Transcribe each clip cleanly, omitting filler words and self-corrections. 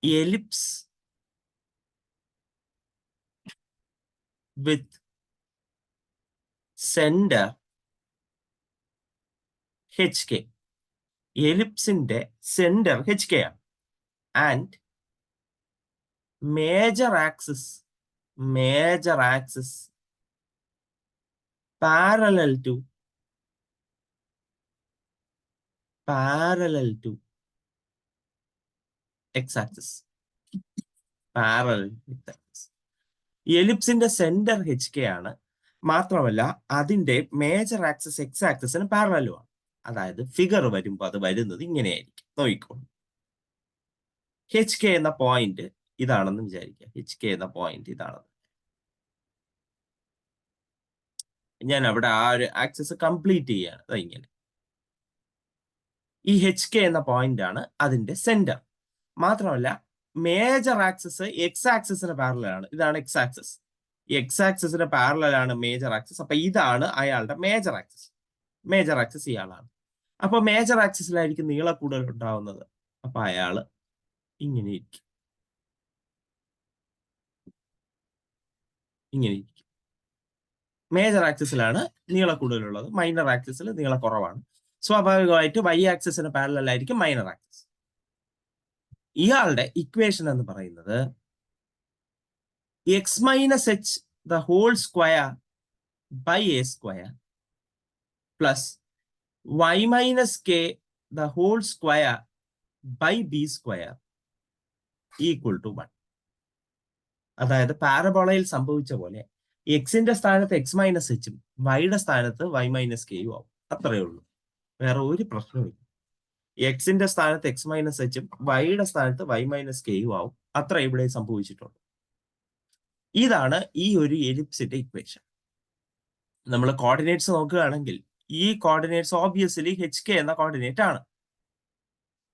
ellipse with center HK. എലിപ്സിന്റെ centre HK ആണ്. And major axis parallel to x-axis. എലിപ്സിന്റെ centre HK ആണ്. മാത്രമല്ല അതിന്റെ മേജർ ആക്സിസ് എക്സ് ആക്സിസിന് പാരലലും ആണ്. അതായത് ഫിഗർ വരുമ്പോൾ അത് വരുന്നത് ഇങ്ങനെയായിരിക്കും. നോക്കിക്കോളൂ. HK എന്ന പോയിന്റ് ഇതാണെന്ന് വിചാരിക്കുക. HK എന്ന പോയിന്റ് ഇതാണെന്ന്. ഞാൻ അവിടെ ആ ഒരു ആക്സിസ് കംപ്ലീറ്റ് ചെയ്യാണ്. ഇങ്ങനെ ഈ HK എന്ന പോയിന്റ് ആണ് അതിന്റെ സെന്റർ. മാത്രമല്ല മേജർ ആക്സിസ് എക്സ് ആക്സിസിന് പാരലാണ്. ഇതാണ് എക്സ് ആക്സിസ്. എക്സ് ആക്സിസിന് പാരലാണ് മേജർ ആക്സിസ്. അപ്പൊ ഇതാണ് അയാളുടെ മേജർ ആക്സിസ്. മേജർ ആക്സിസ് ഇയാളാണ്. അപ്പൊ മേജർ ആക്സിസിലായിരിക്കും നീളക്കൂടുതൽ ഉണ്ടാവുന്നത്. അപ്പൊ അയാള് ഇങ്ങനെ ഇരിക്കും. മേജർ ആക്സിസിലാണ് നീളക്കൂടുതലുള്ളത്. മൈനർ ആക്സിസിൽ നീളക്കുറവാണ്. സ്വാഭാവികമായിട്ട് വൈ ആക്സിസിന് പാരലായിരിക്കും മൈനർ ആക്സിസ്. ഇയാളുടെ ഇക്വേഷൻ എന്ന് പറയുന്നത് X minus H the whole square by A square plus Y minus K the whole square by B square equal to 1. അതായത് പാരബോളയിൽ സംഭവിച്ച പോലെ എക്സിന്റെ സ്ഥാനത്ത് എക്സ് മൈനസ് എച്ചും വൈയുടെ സ്ഥാനത്ത് വൈ മൈനസ് കെയും ആവും. അത്രയേ ഉള്ളൂ. വേറെ ഒരു പ്രശ്നവും. എക്സിന്റെ സ്ഥാനത്ത് എക്സ് മൈനസ് എച്ചും വൈയുടെ സ്ഥാനത്ത് വൈ മൈനസ് കെയും ആവും. അത്ര ഇവിടെ സംഭവിച്ചിട്ടുണ്ട്. ഇതാണ് ഈ ഒരു എലിപ്സിന്റെ ഇക്വേഷൻ. നമ്മൾ കോർഡിനേറ്റ്സ് നോക്കുകയാണെങ്കിൽ ഈ കോർഡിനേറ്റ്സ് ഓബിയസ്ലി HK എന്ന കോർഡിനേറ്റ് ആണ്.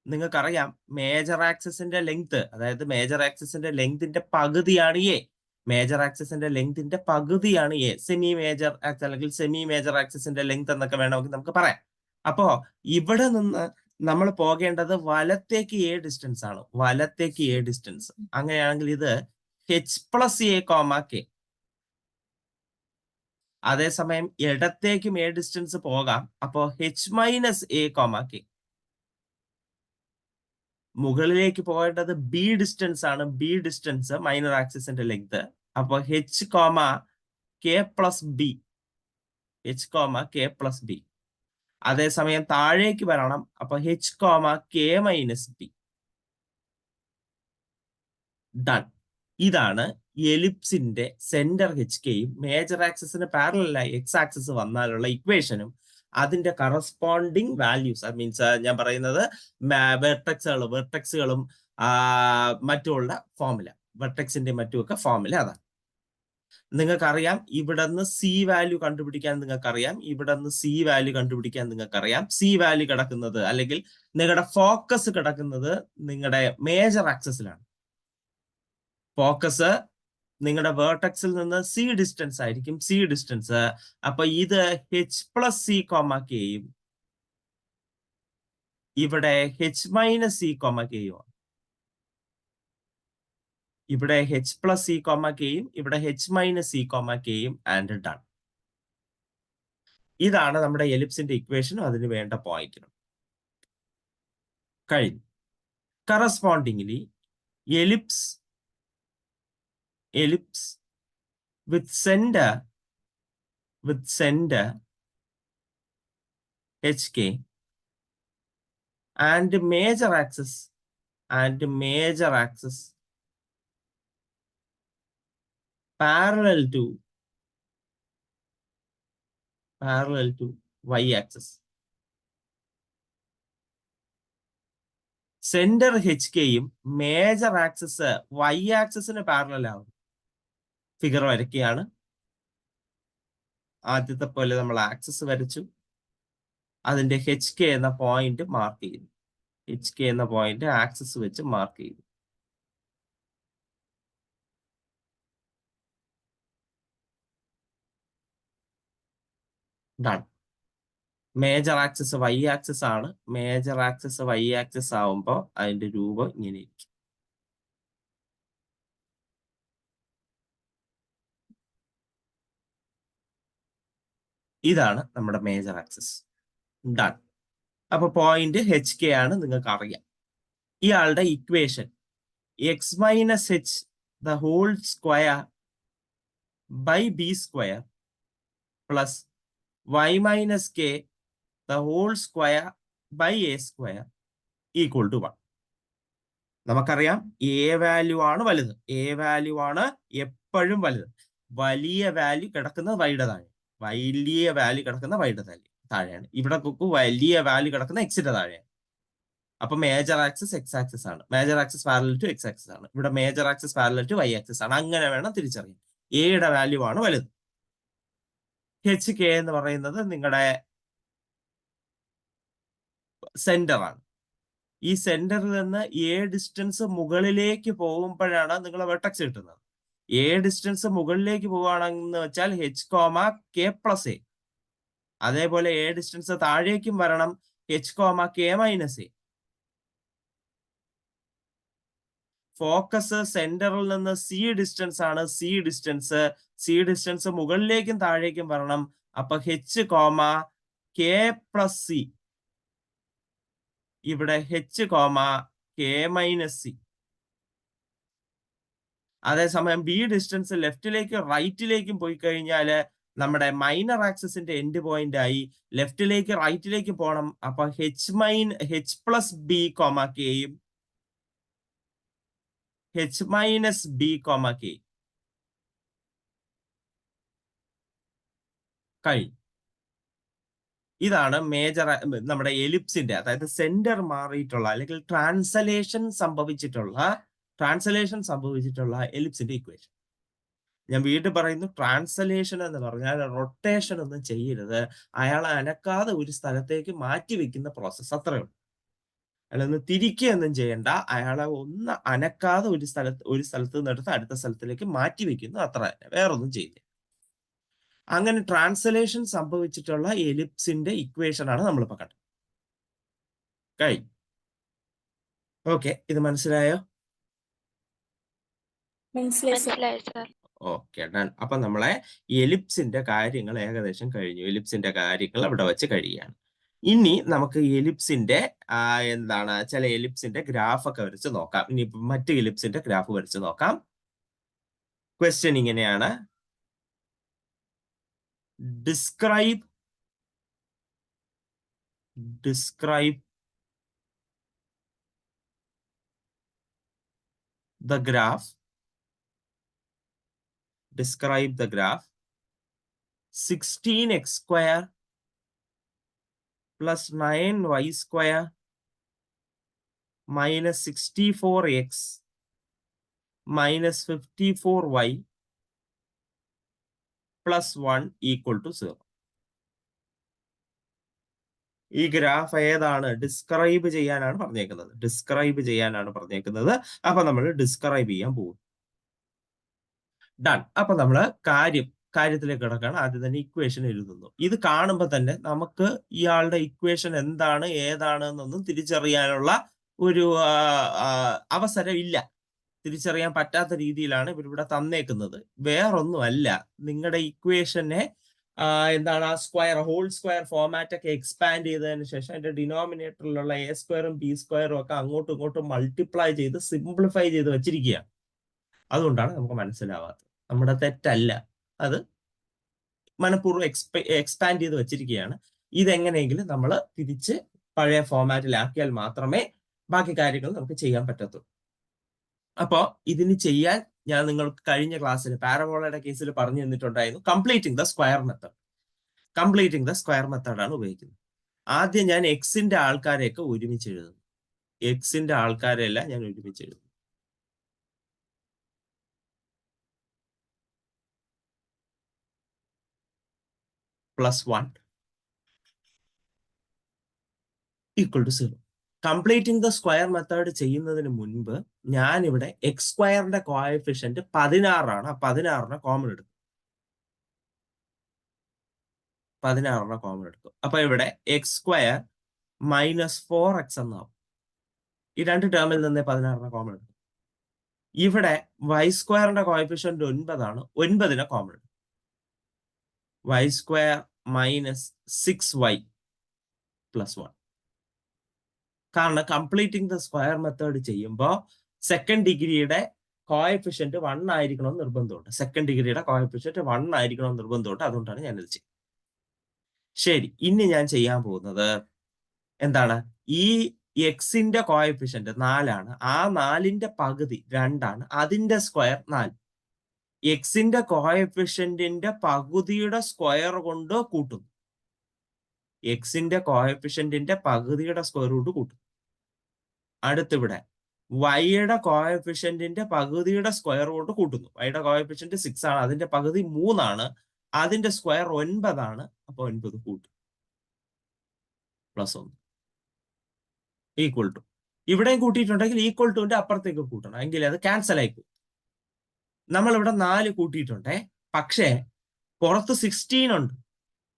നിങ്ങൾക്കറിയാം മേജർ ആക്സിസിന്റെ ലെങ്ത്, അതായത് മേജർ ആക്സിസിന്റെ ലെങ്തിന്റെ പകുതിയാണ് എ. മേജർ ആക്സിസിന്റെ ലെങ്തിന്റെ പകുതിയാണ് എ. സെമി മേജർ ആക്സിസ് അല്ലെങ്കിൽ സെമി മേജർ ആക്സിസിന്റെ ലെങ്ത് എന്നൊക്കെ വേണമെങ്കിൽ നമുക്ക് പറയാം. അപ്പോ ഇവിടെ നിന്ന് നമ്മൾ പോകേണ്ടത് വലത്തേക്ക് എ ഡിസ്റ്റൻസ് ആണ്. വലത്തേക്ക് എ ഡിസ്റ്റൻസ്. അങ്ങനെയാണെങ്കിൽ ഇത് H+A, K. അതേസമയം ഇടത്തേക്കും എ ഡിസ്റ്റൻസ് പോകാം. അപ്പോ H-A, K. മുകളിലേക്ക് പോകേണ്ടത് ബി ഡിസ്റ്റൻസ് ആണ്. ബി ഡിസ്റ്റൻസ് മൈനർ ആക്സിസിന്റെ ലെങ്ത്. അപ്പൊ H,K+B. അതേസമയം താഴേക്ക് വരണം. അപ്പൊ H,K-B. ഡൺ. ഇതാണ് എലിപ്സിന്റെ സെന്റർ HKയും മേജർ ആക്സിസിന് പാരലലായി എക്സ് ആക്സിസ് വന്നാലുള്ള ഇക്വേഷനും അതിന്റെ കറസ്പോണ്ടിങ് വാല്യൂസ്. മീൻസ് ഞാൻ പറയുന്നത് വെർട്ടെക്സുകളും മറ്റുള്ള ഫോർമുല, വെർട്ടെക്സിന്റെ മറ്റുമൊക്കെ ഫോർമുല അതാണ്. നിങ്ങൾക്കറിയാം ഇവിടെ നിന്ന് സി വാല്യൂ കണ്ടുപിടിക്കാൻ നിങ്ങൾക്കറിയാം. ഇവിടെ നിന്ന് സി വാല്യൂ കണ്ടുപിടിക്കാൻ നിങ്ങൾക്കറിയാം. സി വാല്യൂ കിടക്കുന്നത് അല്ലെങ്കിൽ നിങ്ങളുടെ ഫോക്കസ് കിടക്കുന്നത് നിങ്ങളുടെ മേജർ ആക്സിസിലാണ്. ഫോക്കസ് നിങ്ങളുടെ വേർട്ടെക്സിൽ നിന്ന് സി ഡിസ്റ്റൻസ് ആയിരിക്കും. C distance. അപ്പൊ ഇത് H+C, Kയും ഇവിടെ H-C, Kയും. ഇവിടെ H+C, Kയും ഇവിടെ H-C, Kയും ആൻഡ് ഡൺ. ഇതാണ് നമ്മുടെ എലിപ്സിന്റെ ഇക്വേഷനും അതിന് വേണ്ട പോയിന്റും കഴിഞ്ഞു. Correspondingly ellipse with center HK and major axis parallel to y axis. Centre HKയും മേജർ ആക്സിസ് y ആക്സിസിന് പാരലൽ ആവും. ഫിഗർ വരയ്ക്കുകയാണ്. ആദ്യത്തെ പോലെ നമ്മൾ ആക്സിസ് വരച്ചു. അതിന്റെ HK എന്ന പോയിന്റ് മാർക്ക് ചെയ്തു. HK എന്ന പോയിന്റ് ആക്സിസ് വെച്ച് മാർക്ക് ചെയ്തു. Done. Major axis y axis ആണ്. മേജർ ആക്സിസ് വൈ ആക്സിസ് ആവുമ്പോൾ അതിന്റെ രൂപം ഇങ്ങനെ ഇരിക്കും. ഇതാണ് നമ്മുടെ മേജർ ആക്സിസ്. ഡൺ. അപ്പൊ പോയിന്റ് HK ആണ് നിങ്ങൾക്ക് അറിയാം. ഇയാളുടെ equation x minus h the whole square by B square plus y minus k the whole square by A square equal to 1. നമുക്കറിയാം എ വാല്യൂ ആണ് വലുത്. എ വാല്യൂ ആണ് എപ്പോഴും വലുത്. വലിയ വാല്യൂ കിടക്കുന്നത് വൈയുടെ താഴെ. വലിയ വാല്യൂ കിടക്കുന്ന വൈയുടെ താഴെയാണ്. ഇവിടെ വലിയ വാല്യൂ കിടക്കുന്ന എക്സിന്റെ താഴെയാണ്. അപ്പൊ മേജർ ആക്സിസ് എക്സ് ആക്സിസ് ആണ്. Major axis parallel to X axis ആണ്. ഇവിടെ major axis parallel to Y axis ആണ്. അങ്ങനെ വേണം തിരിച്ചറിയാൻ. എയുടെ വാല്യൂ ആണ് വലുത്. HK എന്ന് പറയുന്നത് നിങ്ങളുടെ സെന്റർ ആണ്. ഈ സെന്ററിൽ നിന്ന് എ ഡിസ്റ്റൻസ് മുകളിലേക്ക് പോകുമ്പോഴാണ് നിങ്ങൾ വെർട്ടെക്സ് കിട്ടുന്നത്. എ ഡിസ്റ്റൻസ് മുകളിലേക്ക് പോവുകയാണെന്ന് വെച്ചാൽ H, K പ്ലസ് എ. അതേപോലെ എ ഡിസ്റ്റൻസ് താഴേക്കും വരണം, H, K minus A. Focus സെന്ററിൽ നിന്ന് സി ഡിസ്റ്റൻസ് ആണ്. സി ഡിസ്റ്റൻസ് മുകളിലേക്കും താഴേക്കും വരണം. അപ്പൊ H, K പ്ലസ് സി. ഇവിടെ H, K മൈനസ് സി. അതേസമയം ബി ഡിസ്റ്റൻസ് ലെഫ്റ്റിലേക്കും റൈറ്റിലേക്കും പോയി കഴിഞ്ഞാൽ നമ്മുടെ മൈനർ ആക്സിസിന്റെ എൻഡ് പോയിന്റ് ആയി. ലെഫ്റ്റിലേക്ക് റൈറ്റിലേക്ക് പോകണം. അപ്പൊ H പ്ലസ് ബി കെയും H മൈനസ് ബി കെ കഴിഞ്ഞു. ഇതാണ് മേജർ നമ്മുടെ എലിപ്സിന്റെ, അതായത് സെന്റർ മാറിയിട്ടുള്ള അല്ലെങ്കിൽ ട്രാൻസ്ലേഷൻ സംഭവിച്ചിട്ടുള്ള എലിപ്സിന്റെ ഇക്വേഷൻ. ഞാൻ വീണ്ടും പറയുന്നു, ട്രാൻസ്ലേഷൻ എന്ന് പറഞ്ഞാൽ റൊട്ടേഷൻ ഒന്നും ചെയ്യരുത്. അയാളെ അനക്കാതെ ഒരു സ്ഥലത്തേക്ക് മാറ്റി വെക്കുന്ന പ്രോസസ്സ്, അത്രയേ ഉള്ളൂ. അയാളൊന്ന് തിരിക്കുകയൊന്നും ചെയ്യണ്ട. അയാളെ ഒന്ന് അനക്കാതെ ഒരു സ്ഥലത്ത് നിന്നെടുത്ത് അടുത്ത സ്ഥലത്തിലേക്ക് മാറ്റി വെക്കുന്നു, അത്ര തന്നെ, വേറൊന്നും ചെയ്യില്ല. അങ്ങനെ ട്രാൻസ്ലേഷൻ സംഭവിച്ചിട്ടുള്ള എലിപ്സിന്റെ ഇക്വേഷൻ ആണ് നമ്മളിപ്പോ കണ്ടത്. കഴിഞ്ഞു. ഓക്കെ, ഇത് മനസ്സിലായോ? Okay, done. അപ്പൊ നമ്മളെ എലിപ്സിന്റെ കാര്യങ്ങൾ ഏകദേശം കഴിഞ്ഞു. എലിപ്സിന്റെ കാര്യങ്ങൾ അവിടെ വെച്ച് കഴിയാണ്. ഇനി നമുക്ക് എലിപ്സിന്റെ ചില എലിപ്സിന്റെ ഗ്രാഫ് ഒക്കെ വരച്ച് നോക്കാം. ഇനി മറ്റ് എലിപ്സിന്റെ ഗ്രാഫ് വരച്ച് നോക്കാം. ക്വസ്റ്റ്യൻ ഇങ്ങനെയാണ്: describe the graph 16x square plus 9y square minus 64x minus 54y plus 1 equal to 0. ഈ ഗ്രാഫ് ഏതാണ്? ഡിസ്ക്രൈബ് ചെയ്യാനാണ് പറഞ്ഞേക്കുന്നത്. അപ്പൊ നമ്മൾ ഡിസ്ക്രൈബ് ചെയ്യാൻ പോകും. ഡൺ. അപ്പൊ നമ്മള് കാര്യത്തിലേക്ക് കിടക്കുകയാണ്. ആദ്യം തന്നെ ഇക്വേഷൻ എഴുതുന്നു. ഇത് കാണുമ്പോൾ തന്നെ നമുക്ക് ഇയാളുടെ ഇക്വേഷൻ എന്താണ് ഏതാണ് എന്നൊന്നും തിരിച്ചറിയാനുള്ള ഒരു അവസരം ഇല്ല. തിരിച്ചറിയാൻ പറ്റാത്ത രീതിയിലാണ് ഇവരിവിടെ തന്നേക്കുന്നത്. വേറൊന്നുമല്ല, നിങ്ങളുടെ ഇക്വേഷനെ ഹോൾ സ്ക്വയർ ഫോമാറ്റ് ഒക്കെ എക്സ്പാൻഡ് ചെയ്തതിന് ശേഷം അതിന്റെ ഡിനോമിനേറ്ററിലുള്ള എ സ്ക്വയറും ബി സ്ക്വയറും ഒക്കെ അങ്ങോട്ടും ഇങ്ങോട്ടും മൾട്ടിപ്ലൈ ചെയ്ത് സിംപ്ലിഫൈ ചെയ്ത് വെച്ചിരിക്കുകയാണ്. അതുകൊണ്ടാണ് നമുക്ക് മനസ്സിലാവാത്തത്. നമ്മുടെ തെറ്റല്ല, അത് മനഃപൂർവ്വം എക്സ്പാൻഡ് ചെയ്ത് വെച്ചിരിക്കുകയാണ്. ഇതെങ്ങനെയെങ്കിലും നമ്മൾ തിരിച്ച് പഴയ ഫോമാറ്റിലാക്കിയാൽ മാത്രമേ ബാക്കി കാര്യങ്ങൾ നമുക്ക് ചെയ്യാൻ പറ്റത്തുള്ളൂ. അപ്പോ ഇതിന് ചെയ്യാൻ ഞാൻ നിങ്ങൾക്ക് കഴിഞ്ഞ ക്ലാസ്സിൽ പാരബോളയുടെ കേസിൽ പറഞ്ഞു തന്നിട്ടുണ്ടായിരുന്നു കംപ്ലീറ്റിംഗ് ദ സ്ക്വയർ മെത്തേഡ് ആണ് ഉപയോഗിക്കുന്നത്. ആദ്യം ഞാൻ എക്സിന്റെ ആൾക്കാരെയൊക്കെ ഒരുമിച്ച് എഴുതുന്നു. എക്സിന്റെ ആൾക്കാരെല്ലാം ഞാൻ ഒരുമിച്ച് എഴുതുന്നു. +1 equal to 0. Completing the square method ചെയ്യുന്നതിന് മുൻപ് ഞാൻ ഇവിടെ എക്സ് സ്ക്വയറിന്റെ കോഎഫിഷ്യന്റ് 16 ആണ്. 16നെ കോമൺ എടുക്കും. അപ്പൊ ഇവിടെ എക്സ് സ്ക്വയർ -4x എന്നാവും. ഈ രണ്ട് ടേമിൽ നിന്ന് 16നെ കോമൺ എടുക്കും. ഇവിടെ വൈ സ്ക്വയറിന്റെ കോഎഫിഷ്യന്റ് 9 ആണ്. 9നെ കോമൺ എടുക്കും. y² minus 6y plus 1. കാരണം കംപ്ലീറ്റിംഗ് ദ സ്ക്വയർ മെത്തേഡ് ചെയ്യുമ്പോൾ സെക്കൻഡ് ഡിഗ്രിയുടെ കോഎഫിഷ്യന്റ് 1 ആയിരിക്കണമെന്ന് നിർബന്ധമുണ്ട്. സെക്കൻഡ് ഡിഗ്രിയുടെ കോഎഫിഷ്യന്റ് 1 ആയിരിക്കണമെന്ന് നിർബന്ധമുണ്ട്. അതുകൊണ്ടാണ് ഞാനിത് ചെയ്യുന്നത്. ശരി, ഇനി ഞാൻ ചെയ്യാൻ പോകുന്നത് എന്താണ്? ഈ എക്സിന്റെ കോഎഫിഷ്യന്റ് 4ആണ്. ആ 4ന്റെ പകുതി 2ആണ്. അതിന്റെ സ്ക്വയർ 4. എക്സിന്റെ കോഎഫിഷ്യന്റിന്റെ പകുതിയുടെ സ്ക്വയർ കൊണ്ട് കൂട്ടുന്നു. എക്സിന്റെ കോഎഫിഷ്യന്റിന്റെ പകുതിയുടെ സ്ക്വയർ കൊണ്ട് കൂട്ടുന്നു. അടുത്തിവിടെ വൈയുടെ കോഎഫിഷ്യന്റിന്റെ പകുതിയുടെ സ്ക്വയർ കൊണ്ട് കൂട്ടുന്നു. വൈയുടെ കോഎഫിഷ്യന്റ് 6 ആണ്. അതിന്റെ പകുതി 3 ആണ്. അതിന്റെ സ്ക്വയർ 9 ആണ്. അപ്പൊ 9 കൂട്ടും. Plus 1 equal to. ഇവിടെയും കൂട്ടിയിട്ടുണ്ടെങ്കിൽ ഈക്വൽ ടുവിന്റെ അപ്പുറത്തേക്ക് കൂട്ടണം. എങ്കിൽ അത് ക്യാൻസൽ ആയി പോകും. നമ്മളിവിടെ 4 കൂട്ടിയിട്ടുണ്ടേ. പക്ഷേ പുറത്ത് 16 ഉണ്ട്.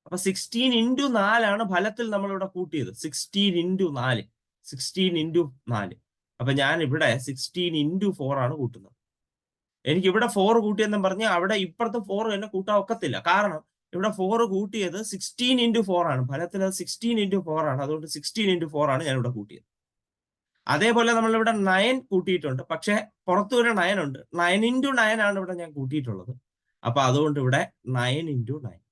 അപ്പൊ 16 ഇൻറ്റു 4 ഫലത്തിൽ നമ്മളിവിടെ കൂട്ടിയത്. 16 ഇൻറ്റു 4. 16 ഇൻറ്റു 4. അപ്പൊ ഞാൻ ഇവിടെ 16 ഇൻറ്റു 4 ആണ് കൂട്ടുന്നത്. എനിക്ക് ഇവിടെ 4 കൂട്ടിയെന്നും പറഞ്ഞ് അവിടെ ഇപ്പുറത്ത് 4 തന്നെ കൂട്ടാൻ ഒക്കത്തില്ല. കാരണം ഇവിടെ 4 കൂട്ടിയത് 16 ഇൻറ്റു 4 ആണ്. ഫലത്തിൽ അത് 16 ഇൻറ്റു 4 ആണ്. അതുകൊണ്ട് 16 ഇൻറ്റു 4 ആണ് ഞാൻ ഇവിടെ കൂട്ടിയത്. അതേപോലെ നമ്മളിവിടെ 9 കൂട്ടിയിട്ടുണ്ട്. പക്ഷെ പുറത്ത് ഒരു 9 ഉണ്ട്. 9 ഇൻറ്റു 9 ആണ് ഇവിടെ ഞാൻ കൂട്ടിയിട്ടുള്ളത്. അപ്പൊ അതുകൊണ്ട് ഇവിടെ 9 ഇൻറ്റു 9.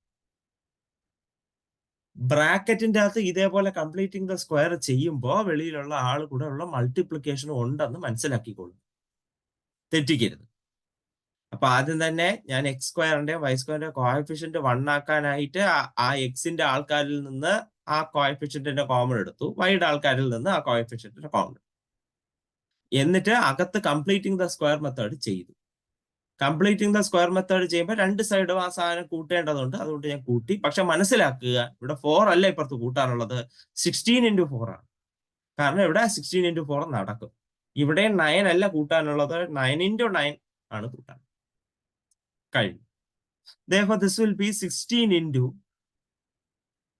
ബ്രാക്കറ്റിന്റെ അകത്ത് ഇതേപോലെ കംപ്ലീറ്റിംഗ് ദ സ്ക്വയർ ചെയ്യുമ്പോൾ വെളിയിലുള്ള ആൾ കൂടെ ഉള്ള മൾട്ടിപ്ലിക്കേഷൻ ഉണ്ടെന്ന് മനസ്സിലാക്കിക്കോളും. തെറ്റിക്കരുത്. അപ്പൊ ആദ്യം തന്നെ ഞാൻ എക്സ് സ്ക്വയറിന്റെയും വൈ സ്ക്വയറിന്റെ കോഎഫിഷ്യന്റ് 1 ആക്കാനായിട്ട് ആ എക്സിന്റെ ആൾക്കാരിൽ നിന്ന് ആ കോഎഫിഷ്യന്റിന്റെ കോമൺ എടുത്തു. വൈയുടെ ആൾക്കാരിൽ നിന്ന് ആ കോഎഫിഷ്യന്റിന്റെ കോമൺ എടുത്തു. എന്നിട്ട് അകത്ത് കംപ്ലീറ്റിംഗ് ദ സ്ക്വയർ മെത്തേഡ് ചെയ്തു. കംപ്ലീറ്റിംഗ് ദ സ്ക്വയർ മെത്തേഡ് ചെയ്യുമ്പോൾ രണ്ട് സൈഡും ആ സാധനം കൂട്ടേണ്ടതുണ്ട്. അതുകൊണ്ട് ഞാൻ കൂട്ടി. പക്ഷെ മനസ്സിലാക്കുക, ഇവിടെ 4 അല്ല ഇപ്പുറത്ത് കൂട്ടാനുള്ളത്, 16 ഇൻറ്റു 4 ആണ്. കാരണം ഇവിടെ 16 ഇൻറ്റു 4 നടക്കും. ഇവിടെ 9 അല്ല കൂട്ടാനുള്ളത്, 9 ഇൻറ്റു 9 ആണ് കൂട്ടാൻ. കഴിഞ്ഞു. Therefore, this will be 16 into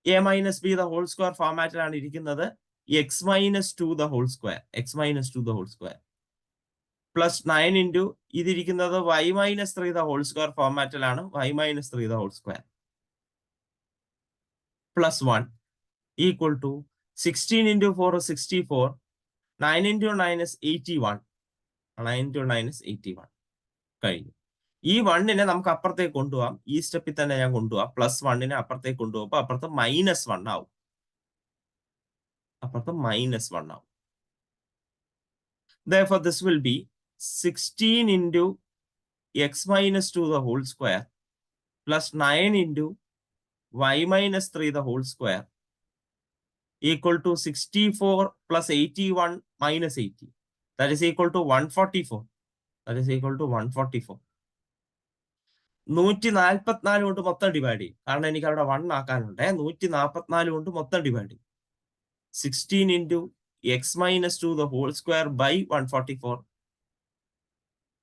a minus b the whole square ഫോർമാറ്റിലാണ് ഇരിക്കുന്നത്. x minus 2 the whole square. x minus 2 the whole square. Plus 9 into ഇതിരിക്കുന്നത് y minus 3 the whole square ഫോർമാറ്റിലാണ്. y minus 3 the whole square. Plus 1 equal to 16 into 4 64. 9 into 9 is 81. 9 into 9 is 81. കഴിഞ്ഞു. ഈ 1നെ നമുക്ക് അപ്പുറത്തേക്ക് കൊണ്ടുപോകാം. ഈ സ്റ്റെപ്പിൽ തന്നെ ഞാൻ കൊണ്ടുപോകാം. പ്ലസ് 1നെ അപ്പുറത്തേക്ക് കൊണ്ടുപോകുമ്പോൾ അപ്പുറത്ത് -1 ആവും. അപ്പുറത്ത് -1 ആവും. Therefore, this will be 16 into x minus 2 the whole square plus 9 into y minus 3 the whole square equal to 64 plus 81 minus 80. That is equal to 144. That is equal to 144. 144 കൊണ്ട് മൊത്തം ഡിവൈഡ് ചെയ്യും. കാരണം എനിക്ക് അവിടെ 1 ആക്കാനുണ്ട്. 144 കൊണ്ട് മൊത്തം ഡിവൈഡ് ചെയ്യും. 16 into x minus 2 the whole square by 144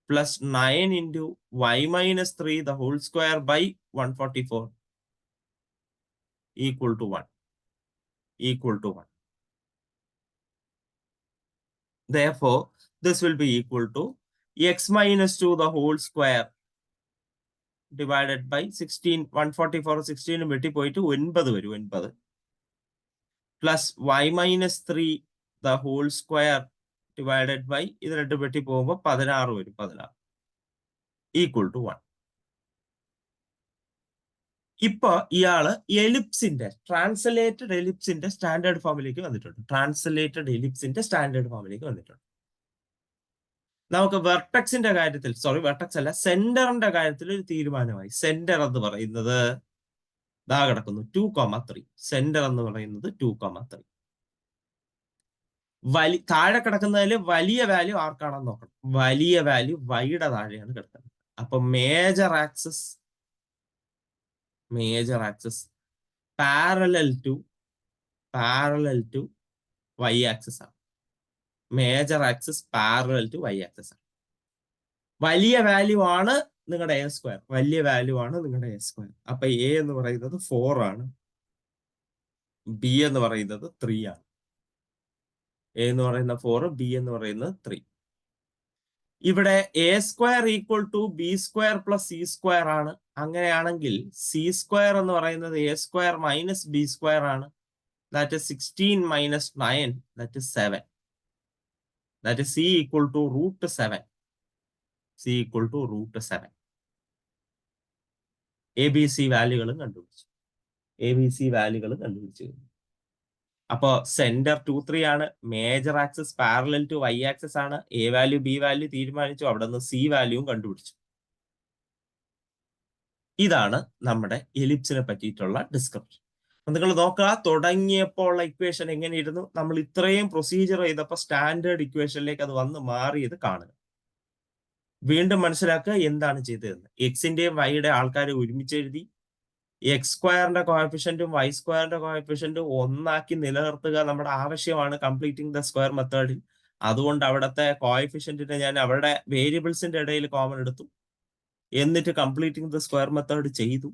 plus 9 into y minus 3 the whole square by 144 equal to 1. Equal to 1. Therefore, this will be equal to x minus 2 the whole square divided by 16. 144 16 വെട്ടിപ്പോയിട്ട് 9 വരും. 9 plus y minus 3 the whole square divided by ഇത് രണ്ട് വെട്ടി പോകുമ്പോൾ 16 വരും. 16 equal to 1. ഇപ്പൊ ഇയാള് എലിപ്സിന്റെ translated എലിപ്സിന്റെ standard ഫോമിലേക്ക് വന്നിട്ടുണ്ട്. ട്രാൻസ്ലേറ്റഡ് എലിപ്സിന്റെ സ്റ്റാൻഡേർഡ് ഫോമിലേക്ക് വന്നിട്ടുണ്ട്. നമുക്ക് വെർട്ടക്സിന്റെ കാര്യത്തിൽ, വെർട്ടക്സ് അല്ല, സെന്ററിന്റെ കാര്യത്തിൽ ഒരു തീരുമാനമായി. സെന്റർ എന്ന് പറയുന്നത് ദാ കിടക്കുന്നു 2,3. സെന്റർ എന്ന് പറയുന്നത് 2,3. താഴെ കിടക്കുന്നതിൽ വലിയ വാല്യൂ ആർക്കാണെന്ന് നോക്കണം. വലിയ വാല്യൂ വൈയുടെ താഴെയാണ് കിടക്കുന്നത്. അപ്പൊ major axis parallel to Y axis ആണ്. Major axis parallel to Y axis ആണ്. വലിയ വാല്യൂ ആണ് നിങ്ങളുടെ എ സ്ക്വയർ. വലിയ വാല്യൂ ആണ് നിങ്ങളുടെ എ സ്ക്വയർ. അപ്പൊ എ എന്ന് പറയുന്നത് 4 ആണ്. ബി എന്ന് പറയുന്നത് 3 ആണ്. എ എന്ന് പറയുന്ന 4, ബി എന്ന് പറയുന്നത് 3. ഇവിടെ A square equal to B square plus C square ആണ്. അങ്ങനെയാണെങ്കിൽ സി സ്ക്വയർ എന്ന് പറയുന്നത് A square minus B square ആണ്. ദാറ്റ് ഇസ് 16 മൈനസ് 9, that is 7. That is C equal to root 7. C equal to root 7. A B C വാല്യൂകളും കണ്ടുപിടിച്ചു. A B C വാല്യൂകളും കണ്ടുപിടിച്ചു. അപ്പോ സെന്റർ 2 3 ആണ്. Major axis parallel to Y axis ആണ്. A value B value തീരുമാനിച്ചു. അവിടെ നിന്ന് സി വാല്യൂവും കണ്ടുപിടിച്ചു. ഇതാണ് നമ്മുടെ എലിപ്സിനെ പറ്റിയിട്ടുള്ള ഡിസ്കഷൻ. നിങ്ങൾ നോക്കുക, തുടങ്ങിയപ്പോൾ ഉള്ള ഇക്വേഷൻ എങ്ങനെയിരുന്നു, നമ്മൾ ഇത്രയും പ്രൊസീജിയർ ചെയ്തപ്പോൾ സ്റ്റാൻഡേർഡ് ഇക്വേഷനിലേക്ക് അത് വന്ന് മാറിയത് കാണുക. വീണ്ടും മനസ്സിലാക്കുക എന്താണ് ചെയ്തതെന്ന്. എക്സിന്റെയും വൈയുടെ ആൾക്കാരെ ഒരുമിച്ച് എഴുതി. എക്സ് സ്ക്വയറിന്റെ കോഎഫിഷ്യന്റും വൈ സ്ക്വയറിന്റെ കോഎഫിഷ്യന്റും ഒന്നാക്കി നിലനിർത്തുക നമ്മുടെ ആവശ്യമാണ് കംപ്ലീറ്റിംഗ് ദ സ്ക്വയർ മെത്തേഡിൽ. അതുകൊണ്ട് അവിടുത്തെ കോഎഫിഷ്യന്റിനെ ഞാൻ അവരുടെ വേരിയബിൾസിന്റെ ഇടയിൽ കോമൺ എടുത്തു. എന്നിട്ട് കംപ്ലീറ്റിംഗ് ദ സ്ക്വയർ മെത്തേഡ് ചെയ്തു.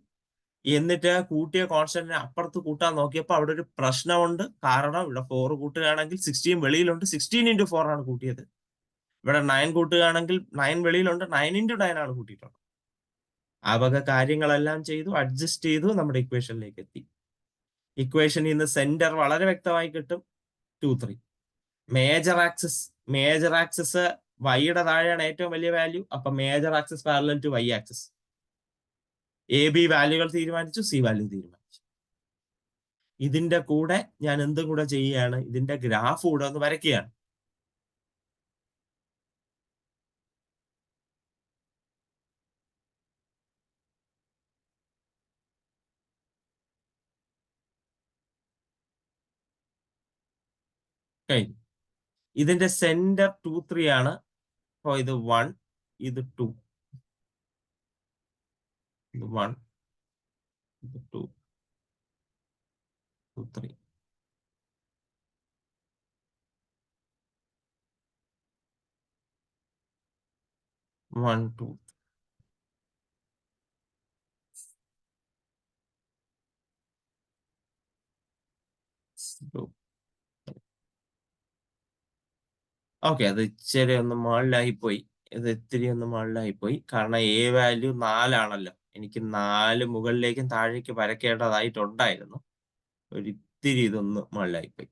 എന്നിട്ട് കൂട്ടിയ കോൺസ്റ്റന്റിനെ അപ്പുറത്ത് കൂട്ടാൻ നോക്കിയപ്പോൾ അവിടെ ഒരു പ്രശ്നമുണ്ട്. കാരണം ഇവിടെ 4 കൂട്ടുകയാണെങ്കിൽ 16 വെളിയിലുണ്ട്. 16 into 4 ആണ് കൂട്ടിയത്. ഇവിടെ 9 കൂട്ടുകയാണെങ്കിൽ 9 വെളിയിലുണ്ട്. 9 into 9 ആണ് കൂട്ടിയിട്ടുള്ളത്. ആ വക കാര്യങ്ങളെല്ലാം ചെയ്തു, അഡ്ജസ്റ്റ് ചെയ്തു, നമ്മുടെ ഇക്വേഷനിലേക്ക് എത്തി. ഇക്വേഷനിൽ നിന്ന് സെന്റർ വളരെ വ്യക്തമായി കിട്ടും. 2 3. മേജർ ആക്സിസ് വൈയുടെ താഴെയാണ് ഏറ്റവും വലിയ വാല്യൂ. അപ്പൊ major axis parallel to Y axis. A B വാല്യൂകൾ തീരുമാനിച്ചു, സി വാല്യൂ തീരുമാനിച്ചു. ഇതിന്റെ കൂടെ ഞാൻ എന്തും കൂടെ ചെയ്യുകയാണ്, ഇതിന്റെ ഗ്രാഫ് കൂടെ ഒന്ന് വരയ്ക്കുകയാണ്. കഴിഞ്ഞു. ഇതിന്റെ സെന്റർ 2 3 ആണ്. അപ്പോ ഇത് 1, ഇത് 2, ഇത് 1, ഇത് 2, 2 3. One, two. ഓക്കെ, അത് ഇച്ചിരി ഒന്ന് മുകളിലായി പോയി. ഇത് ഇത്തിരി ഒന്ന് മുകളിലായി പോയി. കാരണം എ വാല്യൂ 4 ആണല്ലോ. എനിക്ക് 4 മുകളിലേക്കും താഴേക്ക് വരയ്ക്കേണ്ടതായിട്ടുണ്ടായിരുന്നു. ഒരിത്തിരി ഇതൊന്ന് മുകളിലായി പോയി.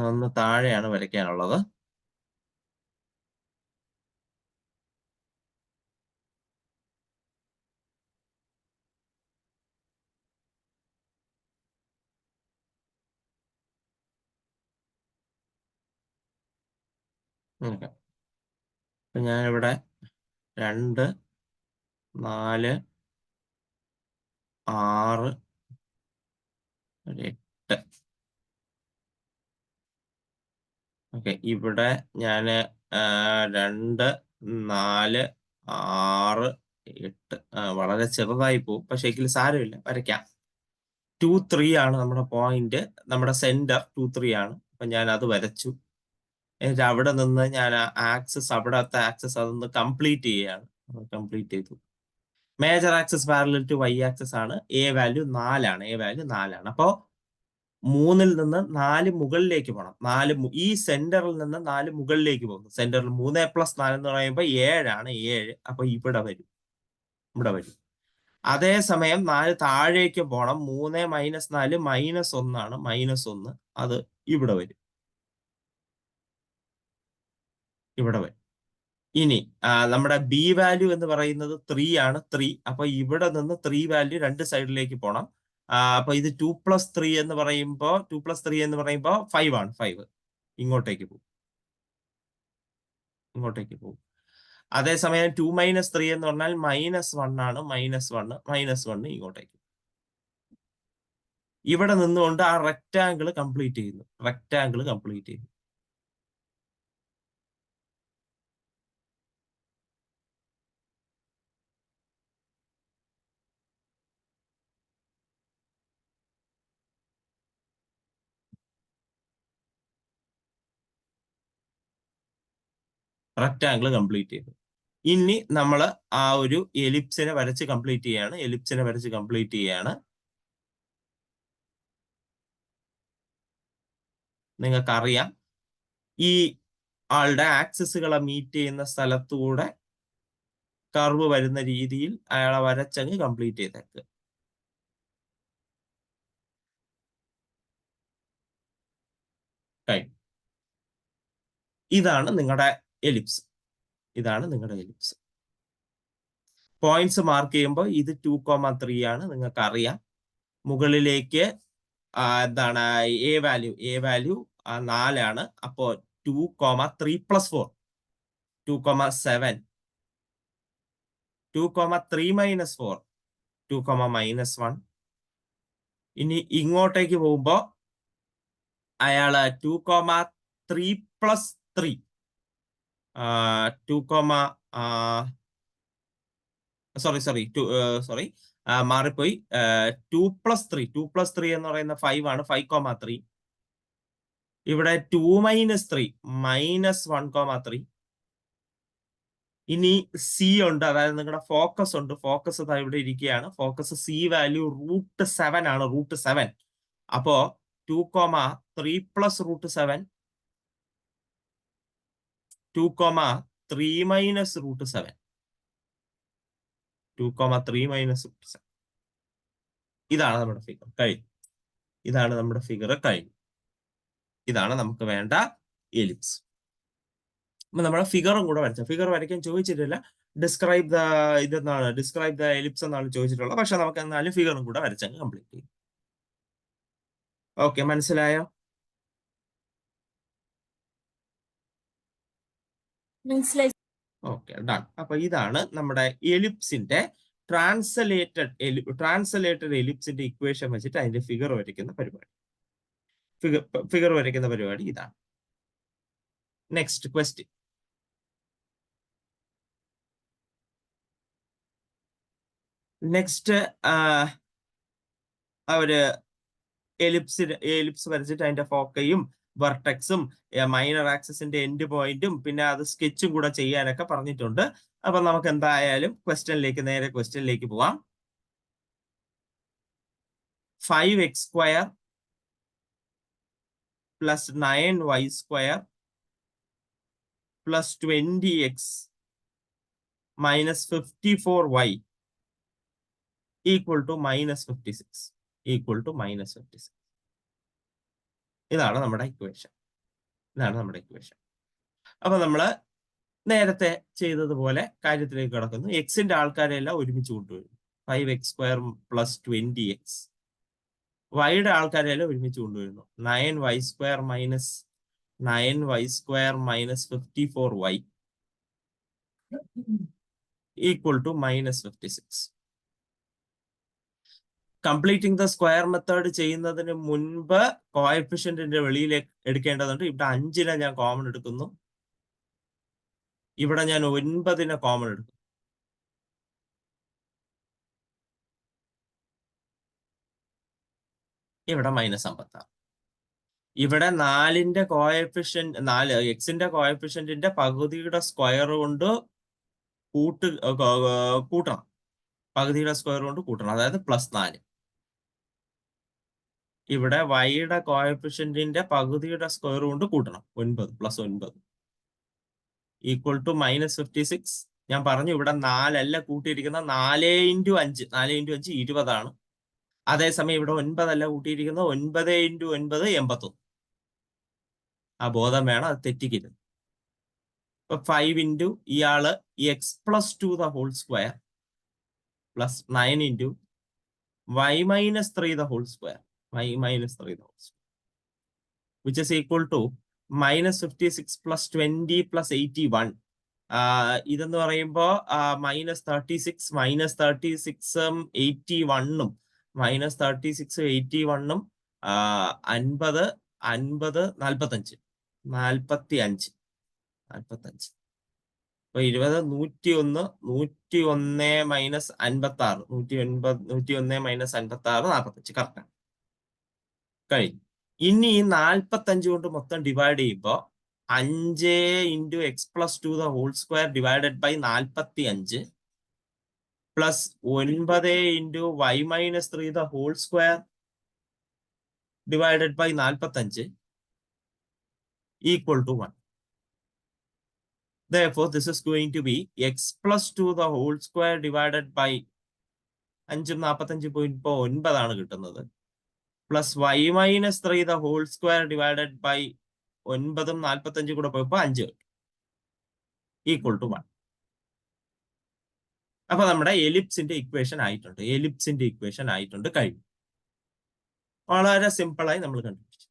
ഒന്ന് താഴെയാണ് വരയ്ക്കാനുള്ളത്. അപ്പൊ ഞാനിവിടെ 2 4 6 8. ഓക്കെ, ഇവിടെ ഞാന് 2 4 6 8 വളരെ ചെറുതായി പോകും. പക്ഷെ എങ്കിലും സാരമില്ല, വരയ്ക്കാം. 2 3 ആണ് നമ്മുടെ പോയിന്റ്. നമ്മുടെ സെന്റർ 2 3 ആണ്. അപ്പൊ ഞാൻ അത് വരച്ചു. എന്നിട്ട് അവിടെ നിന്ന് ഞാൻ ആക്സസ്, അവിടത്തെ ആക്സസ് അതൊന്ന് കംപ്ലീറ്റ് ചെയ്യുകയാണ്. കംപ്ലീറ്റ് ചെയ്തു. Major axis parallel to Y axis ആണ്. എ വാല്യൂ 4 ആണ്. എ വാല്യൂ 4 ആണ്. അപ്പോ 3-ൽ നിന്ന് 4 മുകളിലേക്ക് പോകണം. ഈ സെന്ററിൽ നിന്ന് 4 മുകളിലേക്ക് പോകുന്നു. സെന്ററിൽ 3 + 4 എന്ന് പറയുമ്പോൾ 7 ആണ്. 7. അപ്പൊ ഇവിടെ വരും. ഇവിടെ വരും. അതേസമയം 4 താഴേക്ക് പോകണം. 3 - 4 -1 ആണ്. -1 അത് ഇവിടെ വരും. ഇവിടെ വരും. ഇനി നമ്മുടെ ബി വാല്യൂ എന്ന് പറയുന്നത് 3 ആണ്. 3. അപ്പൊ ഇവിടെ നിന്ന് 3 വാല്യൂ രണ്ട് സൈഡിലേക്ക് പോകണം. അപ്പൊ ഇത് 2 + 3 എന്ന് പറയുമ്പോൾ 5 ആണ്. 5 ഇങ്ങോട്ടേക്ക് പോകും. ഇങ്ങോട്ടേക്ക് പോകും. അതേസമയം 2 - 3 എന്ന് പറഞ്ഞാൽ -1 ആണ്. -1 ഇങ്ങോട്ടേക്ക്. ഇവിടെ നിന്നുകൊണ്ട് ആ റെക്റ്റാങ്കിൾ കംപ്ലീറ്റ് ചെയ്യുന്നു. റെക്റ്റാങ്കിൾ കംപ്ലീറ്റ് ചെയ്യുന്നു. റെക്ടാങ്കിൾ കംപ്ലീറ്റ് ചെയ്തു. ഇനി നമ്മൾ ആ ഒരു എലിപ്സിനെ വരച്ച് കംപ്ലീറ്റ് ചെയ്യാണ്. നിങ്ങൾക്കറിയാം ഈ ആളുടെ ആക്സിസുകളെ മീറ്റ് ചെയ്യുന്ന സ്ഥലത്തൂടെ കർവ് വരുന്ന രീതിയിൽ അയാളെ വരച്ചങ്ങ് കംപ്ലീറ്റ് ചെയ്തേക്ക്. കഴിഞ്ഞു. ഇതാണ് നിങ്ങളുടെ എലിപ്സ്. പോയിന്റ്സ് മാർക്ക് ചെയ്യുമ്പോൾ ഇത് 2,3 ആണ്. നിങ്ങൾക്ക് അറിയാം മുകളിലേക്ക് എന്താണ് എ വാല്യൂ 4 അപ്പോ 2,3 + 4 2,7 2,3 - 4 2,-1. ഇനി ഇങ്ങോട്ടേക്ക് പോകുമ്പോ അയാള് 2,3 + 3 സോറി മാറിപ്പോയി. 2 + 3 എന്ന് പറയുന്ന 5 ആണ്. 5,3. ഇവിടെ 2 - 3 -1,3. ഇനി സി ഉണ്ട്, അതായത് നിങ്ങളുടെ ഫോക്കസ് ഉണ്ട്. ഫോക്കസ് ഇവിടെ ഇരിക്കുകയാണ്. ഫോക്കസ് സി വാല്യൂ √7 ആണ്. √7. അപ്പോ 2,3 + √7 2,3 - √7 2,3 - √7. ഇതാണ് നമ്മുടെ ഫിഗർ. കഴിഞ്ഞു. ഇതാണ് നമുക്ക് വേണ്ട എലിപ്സ്. അപ്പൊ നമ്മുടെ ഫിഗറും കൂടെ വരച്ച ഫിഗർ വരയ്ക്കാൻ ചോദിച്ചിട്ടില്ല. ഡിസ്ക്രൈബ് ദ എലിപ്സ് എന്നാണ് ചോദിച്ചിട്ടുള്ളത്. പക്ഷെ നമുക്ക് എന്നാലും ഫിഗറും കൂടെ വരച്ചങ്ങ് കംപ്ലീറ്റ് ചെയ്യും. ഓക്കെ, മനസ്സിലായോ? Okay, done. അപ്പൊ ഇതാണ് നമ്മുടെ എലിപ്സിന്റെ ട്രാൻസ്ലേറ്റഡ് എലിപ്സിന്റെ ഇക്വേഷൻ വെച്ചിട്ട് അതിന്റെ ഫിഗർ വരയ്ക്കുന്ന പരിപാടി. ഇതാണ്. Next question. നെക്സ്റ്റ് അവര് എലിപ്സ് വരച്ചിട്ട് അതിന്റെ ഫോക്കയും വെർട്ടെക്സും മൈനർ ആക്സിസിന്റെ എൻഡ് പോയിന്റും പിന്നെ അത് സ്കെച്ചും കൂടെ ചെയ്യാനൊക്കെ പറഞ്ഞിട്ടുണ്ട്. അപ്പൊ നമുക്ക് എന്തായാലും നേരെ ക്വസ്റ്റ്യനിലേക്ക് പോവാം. 5x² + 9y² + 20x - 54y = -56. ഇതാണ് നമ്മുടെ ഇക്വേഷൻ. അപ്പൊ നമ്മള് നേരത്തെ ചെയ്തതുപോലെ കാര്യത്തിലേക്ക് കടക്കുന്നു. എക്സിന്റെ ആൾക്കാരെല്ലാം ഒരുമിച്ച് കൊണ്ടുവരും. 5x² + 20x. വൈയുടെ ആൾക്കാരെല്ലാം ഒരുമിച്ച് കൊണ്ടുവരുന്നു. 9y² - 54y = -56. Completing the square method ചെയ്യുന്നതിന് മുൻപ് കോഎഫിഷ്യന്റിന്റെ വെളിയിലേക്ക് എടുക്കേണ്ടതുണ്ട്. ഇവിടെ 5നെ ഞാൻ കോമൺ എടുക്കുന്നു. ഇവിടെ ഞാൻ 9നെ കോമൺ എടുക്കുന്നു. ഇവിടെ -56. ഇവിടെ 4ന്റെ കോഎഫിഷ്യന്റ് 4 എക്സിന്റെ കോഎഫിഷ്യന്റിന്റെ പകുതിയുടെ സ്ക്വയർ കൊണ്ട് കൂട്ടണം. അതായത് +4. ഇവിടെ വൈയുടെ കോഎഫിഷ്യന്റിന്റെ പകുതിയുടെ സ്ക്വയർ കൊണ്ട് കൂട്ടണം. 9 + 9 = -56. ഞാൻ പറഞ്ഞു ഇവിടെ 4 അല്ല കൂട്ടിയിരിക്കുന്ന 4 × 5 20 ആണ്. അതേസമയം ഇവിടെ 9 അല്ല കൂട്ടിയിരിക്കുന്നത് 9 × 9 81. ആ ബോധം വേണം, അത് തെറ്റിക്കരുത്. ഇപ്പൊ 5 × ഇയാള് x + 2 + 9 + 9 × y - 3 + which is equal to -56 + 20 + 81. ഇതെന്ന് പറയുമ്പോ -36 -36ഉം 81ഉം -36 81ഉം 50 50 45 45 അപ്പൊ 20 101 101 - 56 101 - 56 45 കറക്റ്റ്. കഴിഞ്ഞു. ഇനി ഈ 45 കൊണ്ട് മൊത്തം ഡിവൈഡ് ചെയ്യുമ്പോ 5 into X plus 2 the whole square divided by 45 plus 9 into Y minus 3 the whole square divided by 45 equal to 1. Therefore, this is going to be x plus 2 the whole square divided by 5.45 ആണ് കിട്ടുന്നത് plus y minus 3 the whole square divided by 9 കൂടെ പോയപ്പോൾ 5 equal to 1. അപ്പൊ നമ്മുടെ എലിപ്സിന്റെ equation ആയിട്ടുണ്ട് കഴിഞ്ഞു. വളരെ സിമ്പിളായി നമ്മൾ കണ്ടുപിടിച്ചു.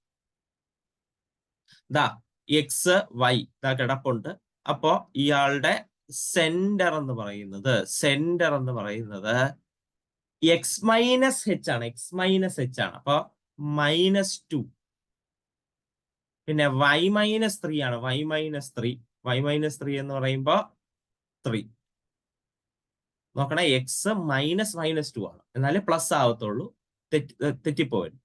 ദാ എക്സ് വൈ ദാ കിടപ്പുണ്ട്. അപ്പോ ഇയാളുടെ സെന്റർ എന്ന് പറയുന്നത് എക്സ് മൈനസ് എച്ച് ആണ്. അപ്പൊ -2. പിന്നെ y മൈനസ് 3 ആണ്. y മൈനസ് 3 എന്ന് പറയുമ്പോ 3. നോക്കണേ, എക്സ് -2 ആണ്, എന്നാലേ പ്ലസ് ആവത്തുള്ളൂ, തെറ്റിപ്പോവരുത്.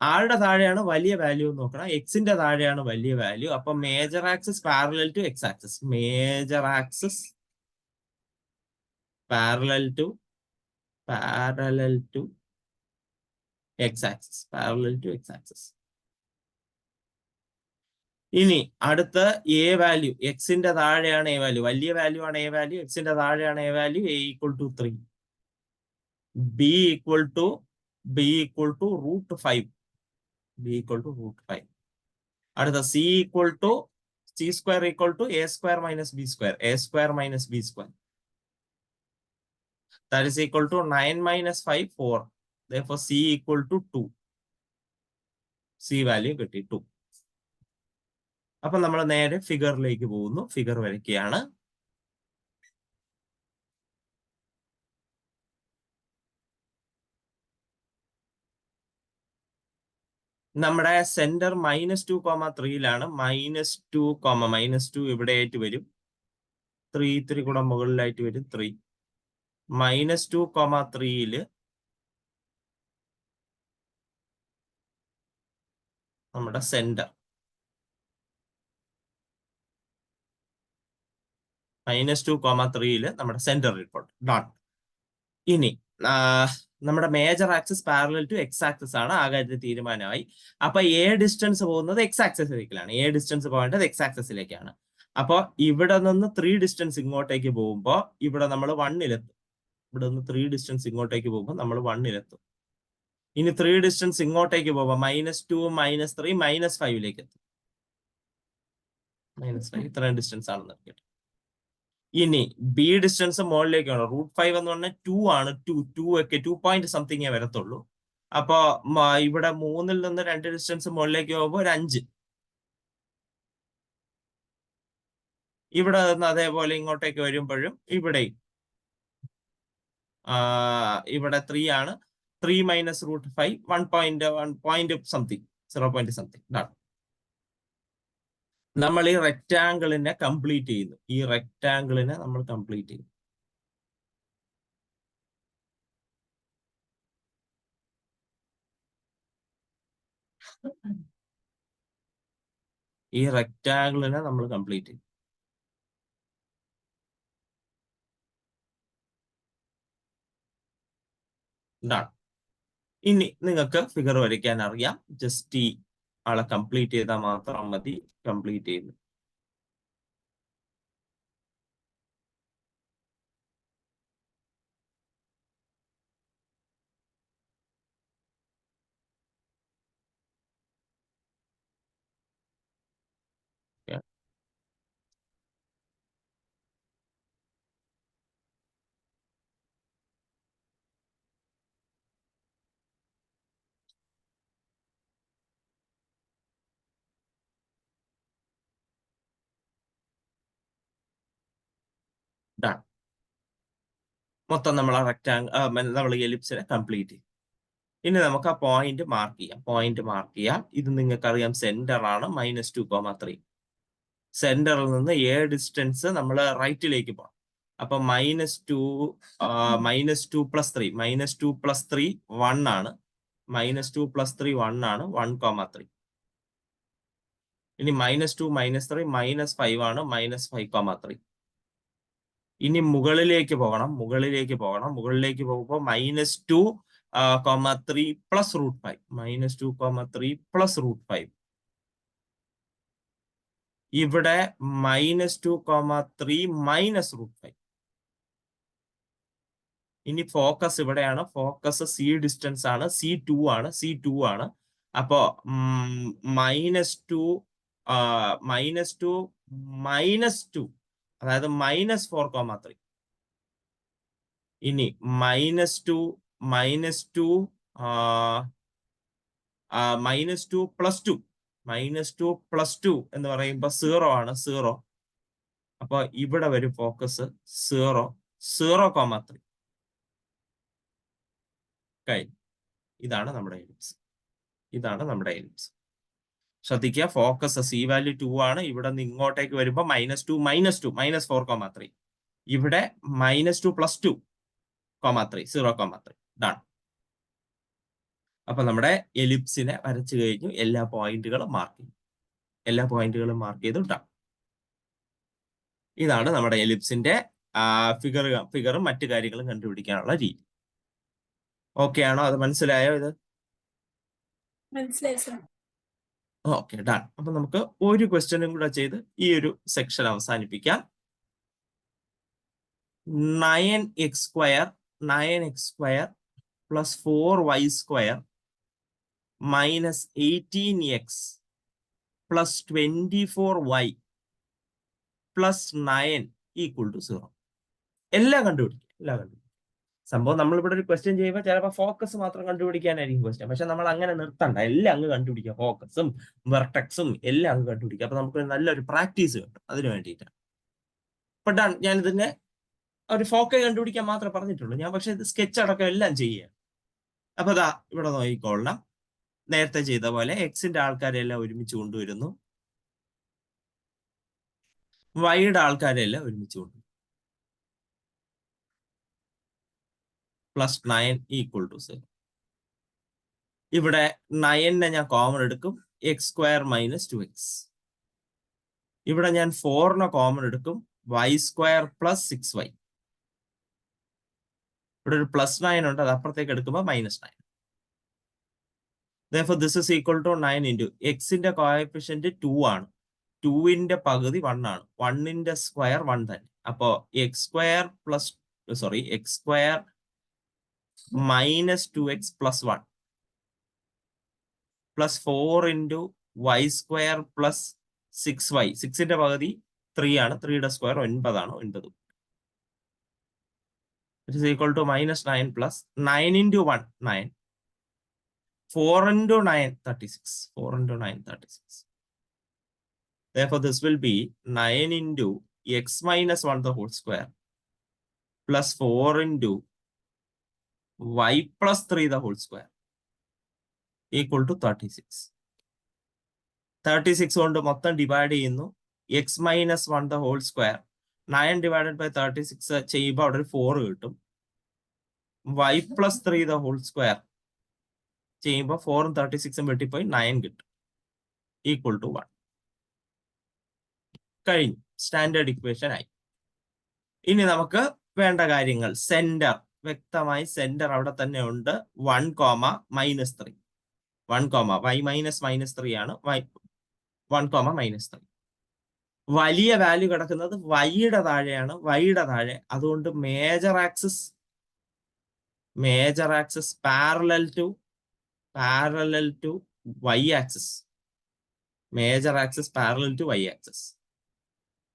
ആളുടെ താഴെയാണ് വലിയ വാല്യൂ എന്ന് നോക്കണം. എക്സിന്റെ താഴെയാണ് വലിയ വാല്യൂ. അപ്പൊ major axis parallel to X axis, parallel to X axis. ഇനി അടുത്ത എ വാല്യൂ, എക്സിന്റെ താഴെയാണ് എ വാല്യൂ, വലിയ വാല്യൂ ആണ് എ വാല്യൂ, എക്സിന്റെ താഴെയാണ് A value, A equal to 3, B equal to √5. അടുത്ത C square equal to A square minus B square, that is equal to 9 - 5 4. Therefore c equal to 2. C value കിട്ടി 2. അപ്പൊ നമ്മൾ നേരെ ഫിഗറിലേക്ക് പോകുന്നു. ഫിഗർ വരയ്ക്കുകയാണ്. നമ്മുടെ സെന്റർ -2,3 -2 ഇവിടെ ആയിട്ട് വരും. 3 കൂടെ മുകളിലായിട്ട് വരും. 3 -2,3 നമ്മുടെ സെന്റർ -2,3 നമ്മുടെ സെന്റർ റിപ്പോർട്ട് ഡോൺ. ഇനി നമ്മുടെ major axis parallel to X axis ആണ്. ആ കാര്യത്തിൽ തീരുമാനമായി. അപ്പൊ എ ഡിസ്റ്റൻസ് പോകുന്നത് എക്സ് ആക്സിസിലേക്കാണ്. പോകേണ്ടത് എക്സ് ആക്സിസിലേക്കാണ്. അപ്പൊ ഇവിടെ നിന്ന് 3 ഡിസ്റ്റൻസ് ഇങ്ങോട്ടേക്ക് പോകുമ്പോൾ ഇവിടെ നമ്മൾ 1-ലെത്തും. ഇവിടെ നിന്ന് 3 ഡിസ്റ്റൻസ് ഇങ്ങോട്ടേക്ക് പോകുമ്പോൾ നമ്മൾ 1-ലെത്തും. ഇനി 3 ഡിസ്റ്റൻസ് ഇങ്ങോട്ടേക്ക് പോകുമ്പോൾ -2 -3 -5 എത്തും. -5 ഇത്രയും ഡിസ്റ്റൻസ് ആണെന്ന് അറിയട്ടെ. ഇനി ബി ഡിസ്റ്റൻസ് മുകളിലേക്കാണ്. √5 എന്ന് പറഞ്ഞാൽ 2 ആണ്. 2 ഒക്കെ 2 പോയിന്റ് സംതിങ്ങേ വരത്തുള്ളൂ. അപ്പൊ ഇവിടെ 3-ൽ നിന്ന് 2 ഡിസ്റ്റൻസ് മുകളിലേക്ക് പോകുമ്പോൾ ഒരു 5. ഇവിടെ നിന്ന് അതേപോലെ ഇങ്ങോട്ടേക്ക് വരുമ്പോഴും ഇവിടെ 3 ആണ്. 3 - √5 1 സംതിങ് 0 സംതിങ്. നമ്മൾ ഈ റെക്റ്റാങ്കിളിനെ കംപ്ലീറ്റ് ചെയ്യുന്നു. നമ്മൾ കംപ്ലീറ്റ് ചെയ്യുന്നു. ഇനി നിങ്ങൾക്ക് ഫിഗർ വരയ്ക്കാൻ അറിയാം. ജസ്റ്റ് ഈ ആളെ കംപ്ലീറ്റ് ചെയ്താൽ മാത്രം മതി. കംപ്ലീറ്റ് ചെയ്യുന്നു. ഡൺ. മൊത്തം നമ്മൾ എലിപ്സിനെ കംപ്ലീറ്റ് ചെയ്യും. ഇനി നമുക്ക് ആ പോയിന്റ് മാർക്ക് ചെയ്യാം. ഇത് നിങ്ങൾക്കറിയാം സെന്റർ ആണ് -2,3. സെന്ററിൽ നിന്ന് എ ഡിസ്റ്റൻസ് നമ്മൾ റൈറ്റിലേക്ക് പോകാം. അപ്പൊ -2 + 3 1 ആണ്. -2 + 3 1 ആണ്. 1,3. ഇനി -2 -3 -5 ആണ്, -5,3. ഇനി മുകളിലേക്ക് പോകണം. മുകളിലേക്ക് പോകുമ്പോൾ -2, 3 പ്ലസ് √5. -2, 3 പ്ലസ് √5. ഇവിടെ -2, 3 മൈനസ് √5. ഇനി ഫോക്കസ് ഇവിടെയാണ്. ഫോക്കസ് സി ഡിസ്റ്റൻസ് ആണ്, C2 ആണ്. അപ്പോ -2 -2 അതായത് -4,3. ഇനി -2 -2 -2 പ്ലസ് 2. -2 പ്ലസ് 2 എന്ന് പറയുമ്പോൾ 0 ആണ്, 0. അപ്പൊ ഇവിടെ വരും ഫോക്കസ് 0, 0,3. കഴിഞ്ഞു. ഇതാണ് നമ്മുടെ എലിപ്സ്. ശ്രദ്ധിക്കുക, ഫോക്കസ് സി വാല്യൂ 2 ആണ്. ഇവിടെ നിന്ന് ഇങ്ങോട്ടേക്ക് വരുമ്പോൾ -2 -2 -4,3. ഇവിടെ -2 പ്ലസ് 2,3 0,3. ഡൺ. അപ്പൊ നമ്മുടെ എലിപ്സിനെ വരച്ചു കഴിഞ്ഞു. എല്ലാ പോയിന്റുകളും മാർക്ക് ചെയ്തു. ഡൺ. ഇതാണ് നമ്മുടെ എലിപ്സിന്റെ ഫിഗറും മറ്റു കാര്യങ്ങളും കണ്ടുപിടിക്കാനുള്ള രീതി. ഓക്കെ ആണോ? അത് മനസ്സിലായോ? ഇത് മനസ്സിലായി സർ. Okay, done. അപ്പൊ നമുക്ക് ഒരു ക്വസ്റ്റ്യനും കൂടെ ചെയ്ത് ഈ ഒരു സെക്ഷൻ അവസാനിപ്പിക്കാം. 9x² plus 4y² minus 18x plus 24y plus 9 equal to 0. എല്ലാം കണ്ടുപിടിക്കും. സംഭവം നമ്മളിവിടെ ഒരു ക്വസ്റ്റ്യൻ ചെയ്യുമ്പോൾ ചിലപ്പോൾ ഫോക്കസ് മാത്രം കണ്ടുപിടിക്കാനായിരിക്കും ക്വസ്റ്റ്യൻ. പക്ഷെ നമ്മൾ അങ്ങനെ നിർത്തണ്ട, എല്ലാം അങ്ങ് കണ്ടുപിടിക്കുക. ഫോക്കസും വെർട്ടെക്സും എല്ലാം അങ്ങ് കണ്ടുപിടിക്കുക. അപ്പൊ നമുക്ക് നല്ലൊരു പ്രാക്ടീസ് കിട്ടും. അതിന് വേണ്ടിയിട്ടാണ്. അപ്പൊ ഡൺ. ഞാൻ ഇതിന്റെ ഒരു ഫോക്കസ് കണ്ടുപിടിക്കാൻ മാത്രമേ പറഞ്ഞിട്ടുള്ളൂ ഞാൻ. പക്ഷെ ഇത് സ്കെച്ച് അടക്കം എല്ലാം ചെയ്യുക. അപ്പൊ ദാ ഇവിടെ നോക്കിക്കൊള്ളണം. നേരത്തെ ചെയ്ത പോലെ എക്സിന്റെ ആൾക്കാരെല്ലാം ഒരുമിച്ച് കൊണ്ടുവരുന്നു, വൈയുടെ ആൾക്കാരെല്ലാം ഒരുമിച്ച് കൊണ്ടുവരുന്നു. Plus 9 equal to 0. ഇവിടെ 9നെ ഞാൻ കോമൺ എടുക്കും, x² മൈനസ് 2x. ഇവിടെ ഞാൻ 4നെ കോമൺ എടുക്കും, y² പ്ലസ് 6y. ഇവിടെ ഒരു പ്ലസ് 9 ഉണ്ട്, അത് അപ്പുറത്തേക്ക് എടുക്കുമ്പോൾ -9. Therefore, this is equal to 9 into x-ന്റെ coefficient 2 ആണ്. 2ന്റെ പകുതി 1 ആണ്. 1ന്റെ സ്ക്വയർ 1 തന്നെ. അപ്പോ x² minus 2x plus 1 plus 4 into y² plus 6y. 6ന്റെ പകുതി 3 ആണ്. 3യുടെ സ്ക്വയർ 9 ആണ്. 9. It is equal to -9 plus 9 into 1 9. 4 into 9 36. 4 into 9 36. Therefore, this will be 9 into x minus 1 the whole square plus 4 into y plus 3 the whole square equal to 36. 36 കൊണ്ട് മൊത്തം divide ചെയ്യുന്നു. x minus 1 the whole square 9 divided by 36 ചെയ്യുമ്പോൾ അവിടെ ഒരു 4 കിട്ടും. y plus 3 the whole square ചെയ്യുമ്പോൾ 4ഉം 36ഉം വെട്ടിപ്പോയി 9 കിട്ടും. Equal to 1. കഴിഞ്ഞു. സ്റ്റാൻഡേർഡ് ഇക്വേഷൻ ആയി. ഇനി നമുക്ക് വേണ്ട കാര്യങ്ങൾ, സെന്റർ. വ്യക്തമായി സെന്റർ അവിടെ തന്നെ ഉണ്ട്. 1, -3. 1, y -3 ആണ്. 1, -3. വലിയ വാല്യൂ കിടക്കുന്നത് വൈയുടെ താഴെയാണ്. വൈയുടെ താഴെ. അതുകൊണ്ട് major axis parallel to y axis. Major axis parallel to y axis.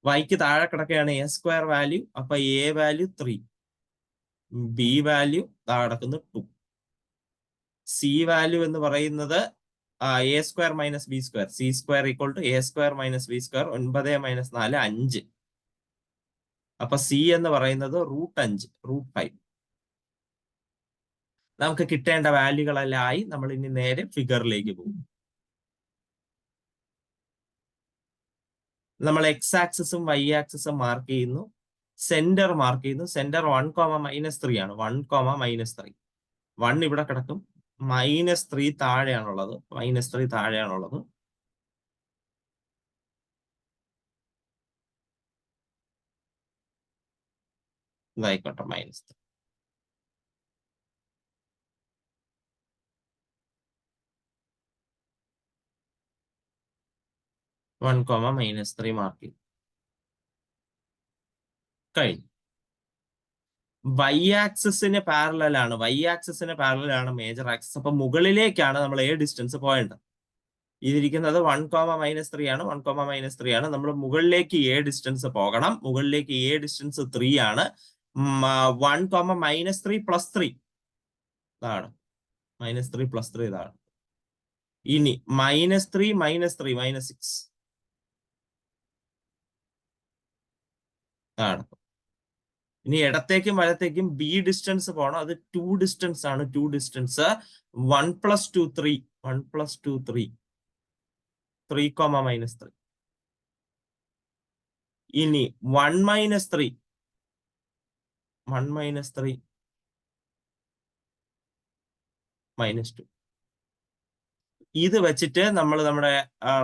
വൈക്ക് താഴെ കിടക്കുകയാണ് a² വാല്യൂ. അപ്പൊ a വാല്യൂ 3, b വാല്യൂ താഴെ കിടക്കുന്നു 2, c വാല്യൂ എന്ന് പറയുന്നത് a² minus b². c² equal to a² minus b². 9 - 4 5. അപ്പൊ c എന്ന് പറയുന്നത് √5. നമുക്ക് കിട്ടേണ്ട വാല്യൂകളെല്ലാം ആയി. നമ്മൾ ഇനി നേരെ ഫിഗറിലേക്ക് പോകും. നമ്മൾ x ആക്സിസും y ആക്സിസും മാർക്ക് ചെയ്യുന്നു. സെന്റർ മാർക്ക് ചെയ്യുന്നു. സെന്റർ 1, -3 ആണ്. 1, -3. 1 ഇവിടെ കിടക്കും. -3 താഴെയാണുള്ളത്. ഇതായിക്കോട്ടെ -3. 1, -3 മാർക്ക് ചെയ്തു കഴിഞ്ഞു. വൈ ആക്സിന് പാരലാണ് മേജർ ആക്സിസ്. അപ്പൊ മുകളിലേക്കാണ് നമ്മൾ ഡിസ്റ്റൻസ് പോയേണ്ടത്. ഇതിരിക്കുന്നത് 1, -3 ആണ്. 1, -3 ആണ്. നമ്മൾ മുകളിലേക്ക് ഡിസ്റ്റൻസ് പോകണം. മുകളിലേക്ക് ഡിസ്റ്റൻസ് 3 ആണ്. 1, -3 +3 ഇതാണ്. -3 +3 ഇതാണ്. ഇനി -3 -3 -6 ആണ്. ഇനി ഇടത്തേക്കും വലത്തേക്കും ബി ഡിസ്റ്റൻസ് പോകണം. അത് 2 ഡിസ്റ്റൻസ് ആണ്. 2 ഡിസ്റ്റൻസ് 1 + 2 3 1 + 2 3 3, -3. ഇനി 1 -3 1 -3 -2. ഇത് വെച്ചിട്ട് നമ്മൾ നമ്മുടെ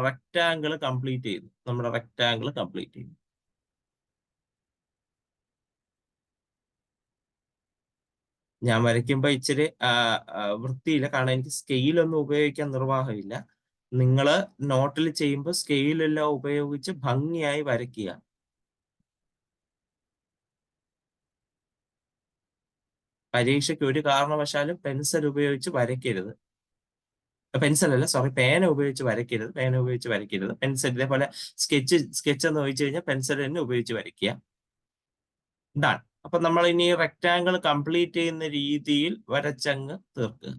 റെക്റ്റാങ്കിൾ കംപ്ലീറ്റ് ചെയ്തു. ഞാൻ വരയ്ക്കുമ്പോൾ ഇച്ചിരി വൃത്തിയില്ല, കാരണം എനിക്ക് സ്കെയിലൊന്നും ഉപയോഗിക്കാൻ നിർവാഹമില്ല. നിങ്ങൾ നോട്ടിൽ ചെയ്യുമ്പോൾ സ്കെയിലെല്ലാം ഉപയോഗിച്ച് ഭംഗിയായി വരയ്ക്കുക. പരീക്ഷയ്ക്ക് ഒരു കാരണവശാലും പെൻസിൽ ഉപയോഗിച്ച് വരയ്ക്കരുത്. പേന ഉപയോഗിച്ച് വരയ്ക്കരുത്. പെൻസിൽ ഇതേപോലെ സ്കെച്ച് എന്ന് ചോദിച്ചു കഴിഞ്ഞാൽ പെൻസിൽ തന്നെ ഉപയോഗിച്ച് വരയ്ക്കുക. ഡൺ. അപ്പൊ നമ്മൾ ഇനി റെക്റ്റാങ്കിൾ കംപ്ലീറ്റ് ചെയ്യുന്ന രീതിയിൽ വരച്ചങ്ങ് തീർക്കുക.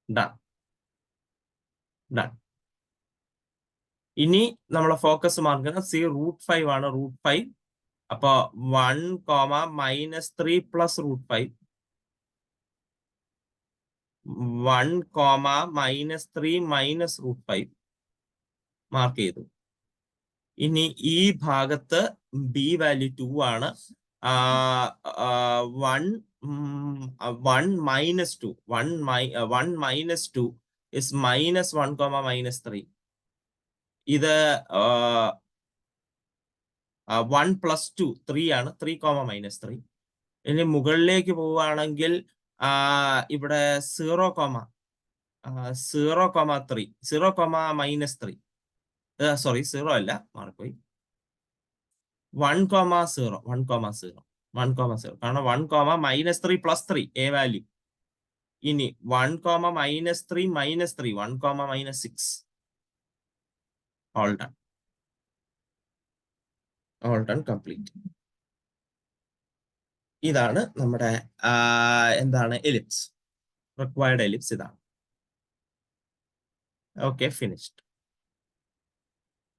ഡൺ. ഇനി നമ്മളെ ഫോക്കസ് മാർക്ക് √5 ആണ്. √5. അപ്പൊ 1, -3 + √5 1, -3 -√5 മാർക്ക് ചെയ്തു. ഇനി ഈ ഭാഗത്ത് ബി വാല്യൂ 2 ആണ്. 1 -2 is -1, -3. ഇത് 1 + 2 3 ആണ്. 3, -3. ഇനി മുകളിലേക്ക് പോവുകയാണെങ്കിൽ ഇവിടെ 0, 0,3 0, -3. സോറി, 0 അല്ല, മാറിപ്പോയി. 1, 0 1, 0 കാരണം 1, -3 + 3 എ വാല്യൂ. ഇനി 1, -3 -3 1, -6 ഓൾ ഡൺ കംപ്ലീറ്റ്. ഇതാണ് നമ്മുടെ എന്താണ് എലിപ്സ്. റിക്വയർഡ് എലിപ്സ് ഇതാണ്. Okay, finished.